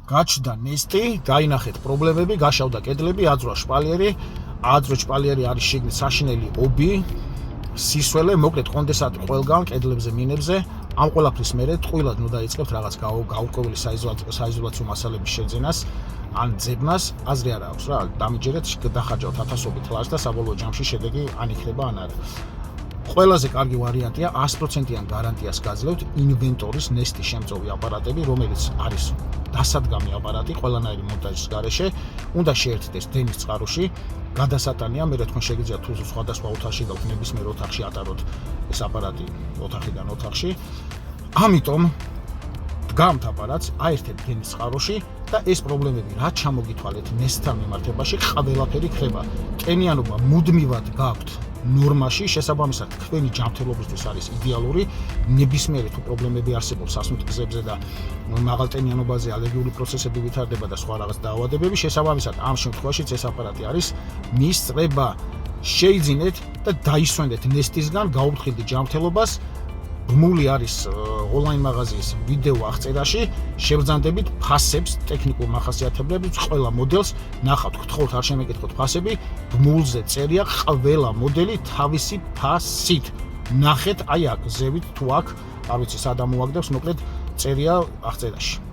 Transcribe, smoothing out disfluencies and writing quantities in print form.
გაჩნდა ნესტი, დაინახეთ პრობლემები, გაშავდა კედლები, აძვრა შპალიერი, შპალიერი არის შიგნით საშინელი ობი, სისველე, მოკლედ კონდენსატი ყველგან კედლებზე, მინებზე. ამ ყველაფრის მერე ტყუილად ნუ დაიწყებთ რაღაც გაურკვეველი საიზოლაციო მასალების შეძენას ან ძებნას, აზრი არ აქვს რა, დამიჯერეთ, დახარჯავთ ათასობით ლარს და საბოლოო ჯამში შედეგი ან იქნება ან არა. ყველაზე კარგი ვარიანტია 100%-იან გარანტიას გაძლევთ ინვენტორის ნესტის შემწოვი აპარატები, რომელიც არის დასადგამი აპარატი ყველანაირი მონტაჟის გარეშე, უნდა შეერთდეს დენის წყაროში, გადასატანია, მე თქვენ შეგიძლიათ თუ სხვადასხვა ოთახში და ნებისმიერ ოთახში ატაროთ ეს აპარატი ოთახიდან ოთახში. ამიტომ დგამთ აპარატს, აერთებთ დენის წყაროში და ეს პრობლემები რაც ჩამოგითვალეთ ნესტთან მიმართებაში, ყველაფერი ხდება. ტენიანობა მუდმივად გაქვთ ნორმაში, შესაბამისად თქვენი ჯანმრთელობისთვის არის იდეალური. ნებისმიერი თუ პრობლემები არსებობს სასმით გზებზე და მაღალტენიანობაზე ალერგიული პროცესები ვითარდება და სხვა რაღაც დაავადებები, შესაბამისად ამ შემთხვევაშიც ეს აპარატი არის მისწრება. შეიძინეთ და დაისვენეთ ნესტისგან, გაუფრთხილდით ჯანმრთელობას. ბმული არის ონლაინ მაღაზიის ვიდეო აღწერაში, შევძანდებით ფასებს, ტექნიკურ მახასიათებლებს, ყველა მოდელს ნახავთ, გთხოვთ არ შემეკითხოთ ფასები, ბმულზე წერია ყველა მოდელი თავისი ფასით. ნახეთ, აი აქ ზევით თუ აქ, არ ვიცი სად ამოაგდებს, მოკლედ წერია აღწერაში.